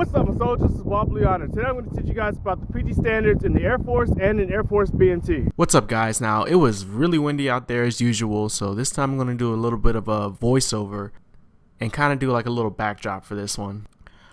What's up, my soldiers? This is WildBlueYonder. Today I'm going to teach you guys about the PT standards in the Air Force and in Air Force BMT. What's up, guys? Now, it was really windy out there as usual, so this time I'm going to do a little bit of a voiceover and kind of do like a little backdrop for this one.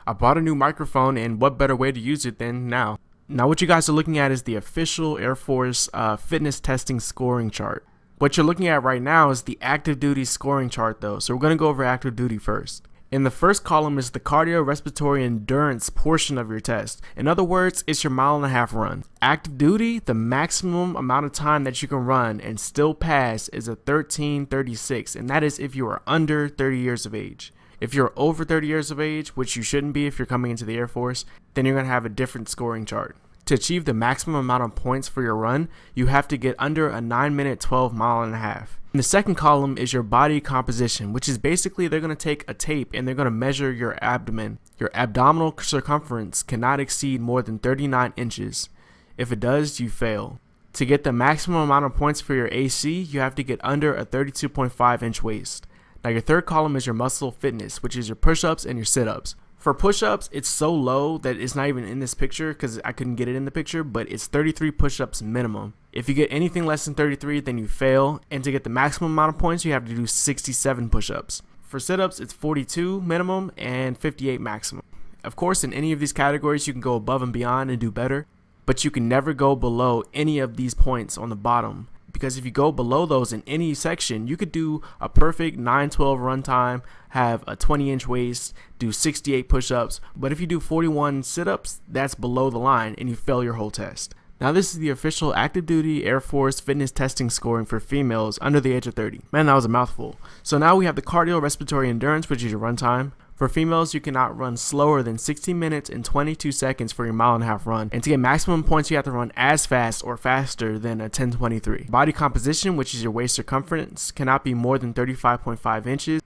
I bought a new microphone, and what better way to use it than now? Now, what you guys are looking at is the official Air Force fitness testing scoring chart. What you're looking at right now is the active duty scoring chart though, so we're going to go over active duty first. In the first column is the cardiorespiratory endurance portion of your test. In other words, it's your mile-and-a-half run. Active duty, the maximum amount of time that you can run and still pass is a 13:36, and that is if you are under 30 years of age. If you're over 30 years of age, which you shouldn't be if you're coming into the Air Force, then you're going to have a different scoring chart. To achieve the maximum amount of points for your run, you have to get under a 9-minute 12 mile and a half. In the second column is your body composition, which is basically they're going to take a tape and they're going to measure your abdomen. Your abdominal circumference cannot exceed more than 39 inches. If it does, you fail. To get the maximum amount of points for your AC, you have to get under a 32.5 inch waist. Now your third column is your muscle fitness, which is your push-ups and your sit-ups. For push-ups, it's so low that it's not even in this picture because I couldn't get it in the picture, but it's 33 push-ups minimum. If you get anything less than 33, then you fail, and to get the maximum amount of points, you have to do 67 push-ups. For sit-ups, it's 42 minimum and 58 maximum. Of course, in any of these categories, you can go above and beyond and do better, but you can never go below any of these points on the bottom. Because if you go below those in any section, you could do a perfect 9:12 run time, have a 20-inch waist, do 68 push-ups, but if you do 41 sit-ups, that's below the line and you fail your whole test. Now this is the official active duty Air Force fitness testing scoring for females under the age of 30. Man, that was a mouthful. So now we have the cardiorespiratory endurance, which is your run time. For females, you cannot run slower than 60 minutes and 22 seconds for your mile-and-a-half run. And to get maximum points, you have to run as fast or faster than a 10:23. Body composition, which is your waist circumference, cannot be more than 35.5 inches.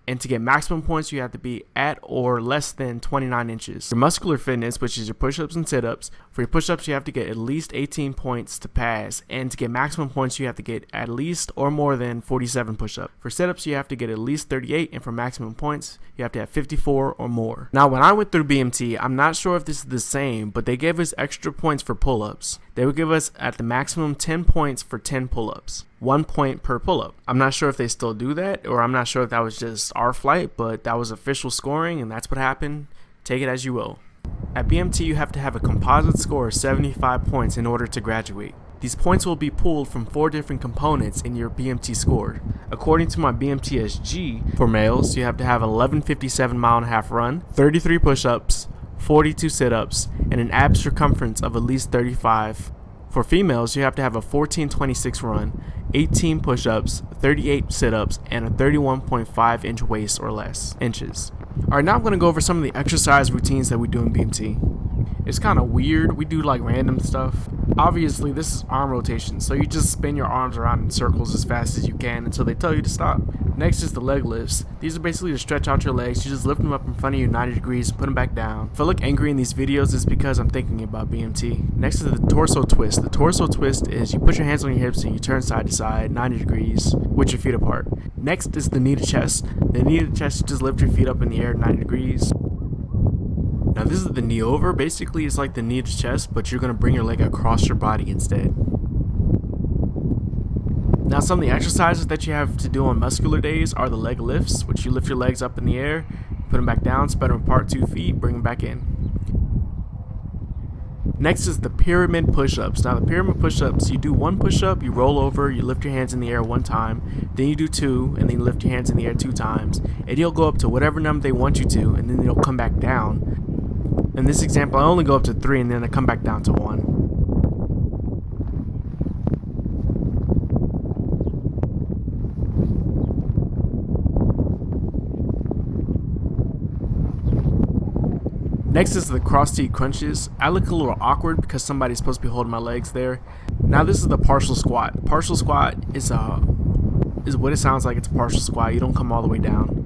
And to get maximum points, you have to be at or less than 29 inches. Your muscular fitness, which is your push-ups and sit-ups. For your push-ups, you have to get at least 18 points to pass. And to get maximum points, you have to get at least or more than 47 push-ups. For sit-ups, you have to get at least 38. And for maximum points, you have to have 54 or more. Now, when I went through BMT, I'm not sure if this is the same, but they gave us extra points for pull-ups. They would give us at the maximum 10 points for 10 pull-ups. 1 point per pull-up. I'm not sure if they still do that, or I'm not sure if that was just our flight, but that was official scoring and that's what happened. Take it as you will. At BMT, you have to have a composite score of 75 points in order to graduate. These points will be pulled from 4 different components in your BMT score. According to my BMTSG, for males, you have to have an 11:57 mile-and-a-half run, 33 push-ups, 42 sit-ups, and an ab circumference of at least 35. For females, you have to have a 14:26 run, 18 push-ups, 38 sit-ups, and a 31.5 inch waist or less inches. Alright, now I'm going to go over some of the exercise routines that we do in BMT. It's kind of weird. We do like random stuff. Obviously, this is arm rotation, so you just spin your arms around in circles as fast as you can until they tell you to stop. Next is the leg lifts. These are basically to stretch out your legs. You just lift them up in front of you 90 degrees and put them back down. If I look angry in these videos, it's because I'm thinking about BMT. Next is the torso twist. The torso twist is you put your hands on your hips and you turn side to side 90 degrees with your feet apart. Next is the knee to chest. The knee to chest, you just lift your feet up in the air 90 degrees. Now this is the knee over. Basically it's like the knee to chest, but you're going to bring your leg across your body instead. Now some of the exercises that you have to do on muscular days are the leg lifts, which you lift your legs up in the air, put them back down, spread them apart 2 feet, bring them back in. Next is the pyramid push-ups. Now the pyramid push-ups, you do 1 push-up, you roll over, you lift your hands in the air 1 time, then you do 2, and then you lift your hands in the air 2 times, and you'll go up to whatever number they want you to, and then you'll come back down. In this example, I only go up to 3 and then I come back down to 1. Next is the cross-seat crunches. I look a little awkward because somebody's supposed to be holding my legs there. Now this is the partial squat. Partial squat is what it sounds like. It's a partial squat. You don't come all the way down.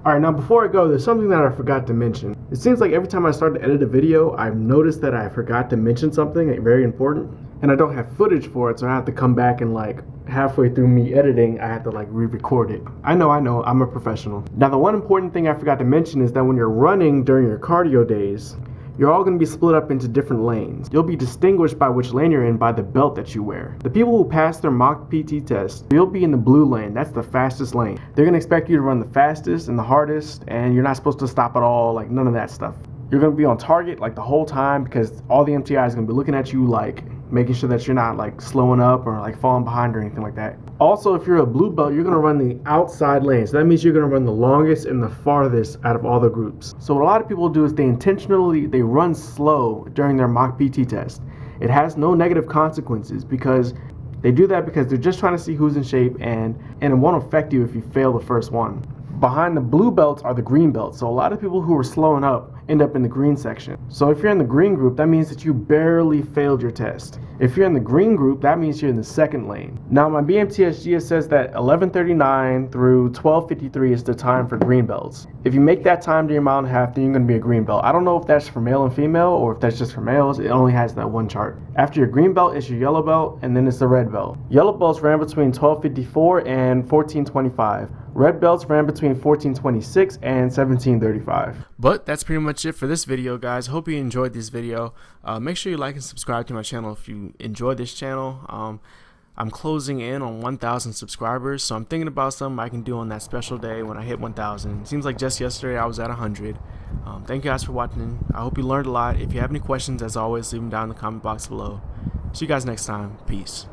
Alright, now before I go, there's something that I forgot to mention. It seems like every time I start to edit a video, I've noticed that I forgot to mention something very important. and I don't have footage for it, so I have to come back and like halfway through me editing, I have to like re-record it. I know, I'm a professional. Now the one important thing I forgot to mention is that when you're running during your cardio days, you're all going to be split up into different lanes. You'll be distinguished by which lane you're in by the belt that you wear. The people who pass their mock PT test, you'll be in the blue lane. That's the fastest lane. They're going to expect you to run the fastest and the hardest, and you're not supposed to stop at all, like none of that stuff. You're going to be on target like the whole time because all the MTI is going to be looking at you, like making sure that you're not like slowing up or like falling behind or anything like that. Also, if you're a blue belt, you're going to run the outside lane. So that means you're going to run the longest and the farthest out of all the groups. So what a lot of people do is they run slow during their mock PT test. It has no negative consequences because they do that because they're just trying to see who's in shape, and it won't affect you if you fail the first one. Behind the blue belts are the green belts. So a lot of people who are slowing up end up in the green section. So if you're in the green group, that means that you barely failed your test. If you're in the green group, that means you're in the second lane. Now my BMT says that 11:39 through 12:53 is the time for green belts. If you make that time to your mile and a half, then you're going to be a green belt. I don't know if that's for male and female or if that's just for males. It only has that one chart. After your green belt, it's your yellow belt, and then it's the red belt. Yellow belts ran between 12:54 and 14:25. Red belts ran between 14:26 and 17:35. But that's pretty much it for this video, guys. Hope you enjoyed this video. Make sure you like and subscribe to my channel if you enjoyed this channel. I'm closing in on 1,000 subscribers, so I'm thinking about something I can do on that special day when I hit 1,000. Seems like just yesterday I was at 100. Thank you guys for watching. I hope you learned a lot. If you have any questions, as always, leave them down in the comment box below. See you guys next time. Peace.